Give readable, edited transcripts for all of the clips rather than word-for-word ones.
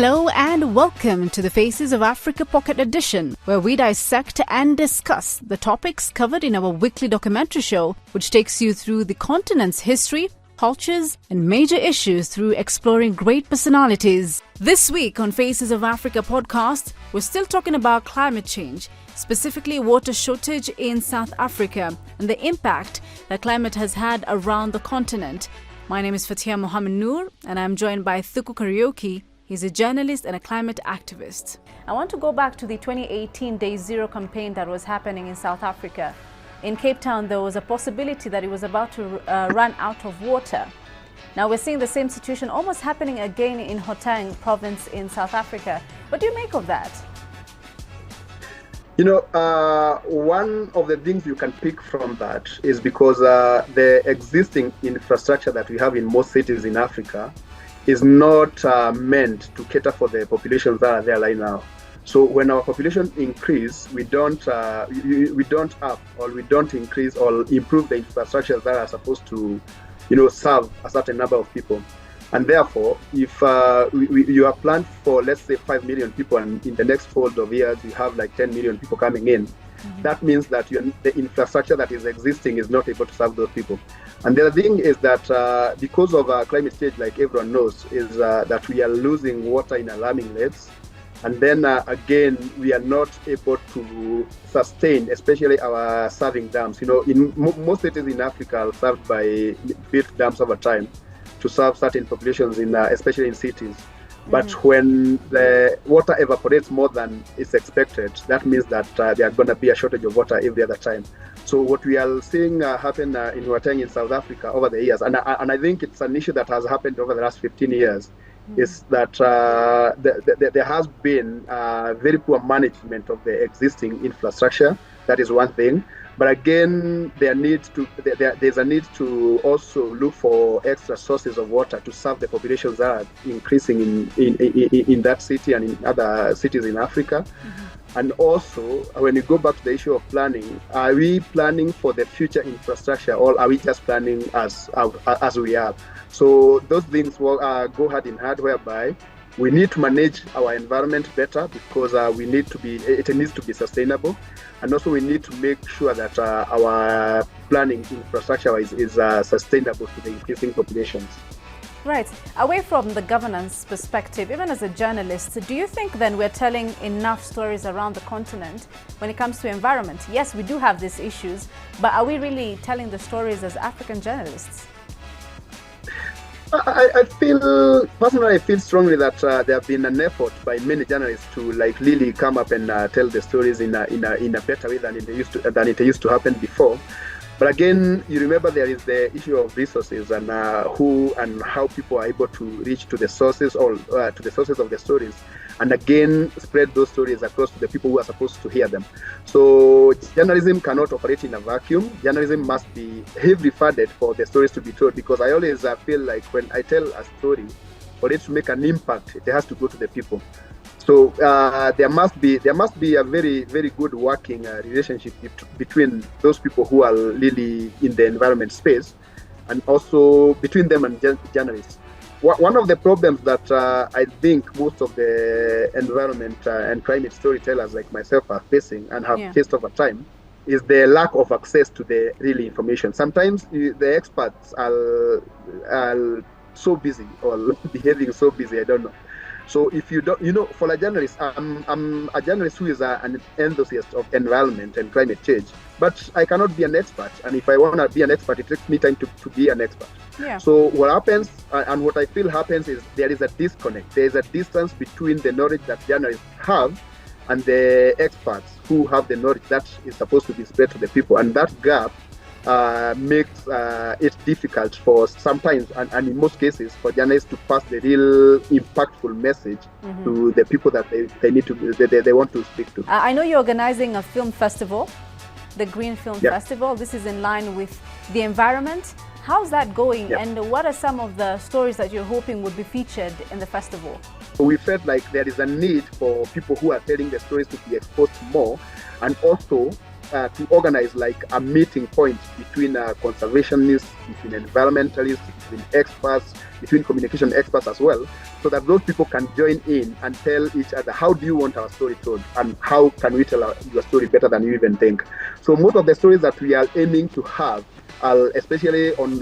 Hello and welcome to the Faces of Africa Pocket Edition, where we dissect and discuss the topics covered in our weekly documentary show, which takes you through the continent's history, cultures, and major issues through exploring great personalities. This week on Faces of Africa podcast, we're still talking about climate change, specifically water shortage in South Africa and the impact that climate has had around the continent. My name is Fathiya Nur and I'm joined by Thuku Kariuki. He's a journalist and a climate activist. I want to go back to the 2018 Day Zero campaign that was happening in South Africa. In Cape Town, there was a possibility that it was about to run out of water. Now we're seeing the same situation almost happening again in Gauteng province in South Africa. What do you make of that? One of the things you can pick from that is because the existing infrastructure that we have in most cities in Africa is not meant to cater for the populations that are there right now. So when our population increase, we don't increase or improve the infrastructures that are supposed to, serve a certain number of people. And therefore, if you are planned for, let's say, 5 million people, and in the next fold of years, you have like 10 million people coming in, that means that the infrastructure that is existing is not able to serve those people. And the other thing is that because of climate change, like everyone knows, is that we are losing water in alarming rates. And then again, we are not able to sustain, especially our serving dams. In most cities in Africa are served by built dams over time to serve certain populations, especially in cities. But when the water evaporates more than is expected, that means that there's going to be a shortage of water every other time. So what we are seeing happen in Gauteng in South Africa over the years, and I think it's an issue that has happened over the last 15 years, is that there has been very poor management of the existing infrastructure. That is one thing. But again, there's a need to also look for extra sources of water to serve the populations that are increasing in that city and in other cities in Africa. And also, when you go back to the issue of planning, are we planning for the future infrastructure, or are we just planning as we are? So those things will go hand in hand, whereby we need to manage our environment better because it needs to be sustainable. And also we need to make sure that our planning infrastructure is sustainable to the increasing populations. Right. Away from the governance perspective, even as a journalist, do you think then we're telling enough stories around the continent when it comes to environment? Yes, we do have these issues, but are we really telling the stories as African journalists? I feel strongly that there have been an effort by many journalists to really come up and tell the stories in a better way than it used to happen before. But again, you remember there is the issue of resources and who and how people are able to reach to the sources or to the sources of the stories, and again spread those stories across to the people who are supposed to hear them. So journalism cannot operate in a vacuum. Journalism must be heavily funded for the stories to be told, because I always feel like when I tell a story, for it to make an impact, it has to go to the people. So there must be a very, very good working relationship between those people who are really in the environment space, and also between them and journalists. One of the problems that I think most of the environment and climate storytellers like myself are facing and have faced over time is the lack of access to the real information. Sometimes the experts are so busy or behaving so busy, I don't know. So if you don't, for a journalist, I'm a journalist who is an enthusiast of environment and climate change, but I cannot be an expert. And if I want to be an expert, it takes me time to be an expert. Yeah. So what happens, and what I feel happens, is there is a disconnect. There is a distance between the knowledge that journalists have and the experts who have the knowledge that is supposed to be spread to the people. And that gap makes it difficult for sometimes, and in most cases, for journalists to pass the real impactful message to the people that they want to speak to. I know you're organizing a film festival, the Green Film Festival. This is in line with the environment. How's that going, and what are some of the stories that you're hoping would be featured in the festival? We felt like there is a need for people who are telling the stories to be exposed more, and also to organize like a meeting point between conservationists, between environmentalists, between experts, between communication experts as well, so that those people can join in and tell each other, how do you want our story told, and how can we tell your story better than you even think. So most of the stories that we are aiming to have, especially on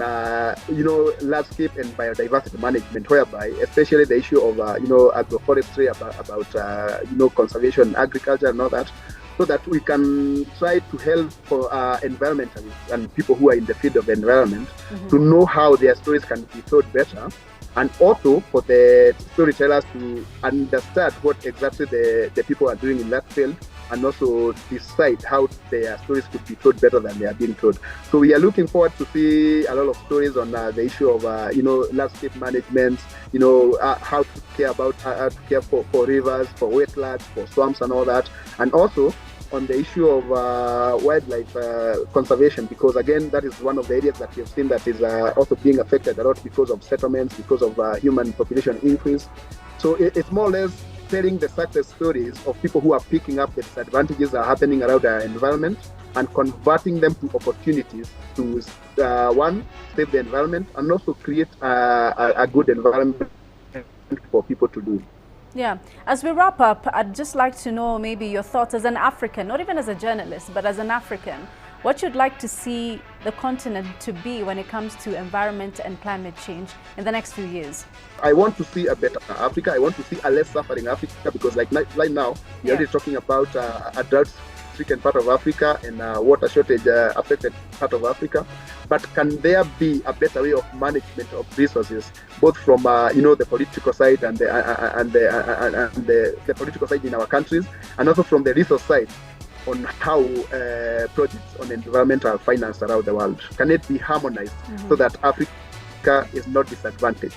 landscape and biodiversity management, whereby especially the issue of agroforestry, about conservation, agriculture, and all that, so that we can try to help for environmentalists and people who are in the field of the environment to know how their stories can be told better, and also for the storytellers to understand what exactly the people are doing in that field, and also decide how their stories could be told better than they are being told. So we are looking forward to see a lot of stories on the issue of landscape management, how to care about for rivers, for wetlands, for swamps, and all that, and also on the issue of wildlife conservation, because again, that is one of the areas that we have seen that is also being affected a lot because of settlements, because of human population increase. So it's more or less telling the success stories of people who are picking up the disadvantages that are happening around our environment and converting them to opportunities to one, save the environment, and also create a good environment for people to do. Yeah. As we wrap up, I'd just like to know maybe your thoughts as an African, not even as a journalist, but as an African, what you'd like to see the continent to be when it comes to environment and climate change in the next few years? I want to see a better Africa. I want to see a less suffering Africa, because like right now, we're already talking about a drought-stricken part of Africa and a water shortage affected part of Africa. But can there be a better way of management of resources, both from the political side and the political side in our countries, and also from the resource side, on how projects on environmental finance around the world? Can it be harmonized so that Africa is not disadvantaged?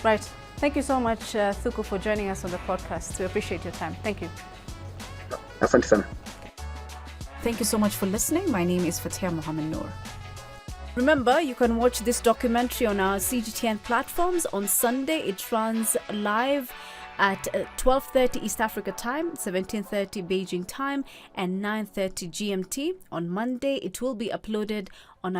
Right. Thank you so much, Thuku, for joining us on the podcast. We appreciate your time. Thank you. Asante sana. Thank you so much for listening. My name is Fathiya Nur. Remember, you can watch this documentary on our CGTN platforms. On Sunday, it runs live at 12:30 East Africa time, 17:30 Beijing time, and 9:30 GMT. On Monday, it will be uploaded on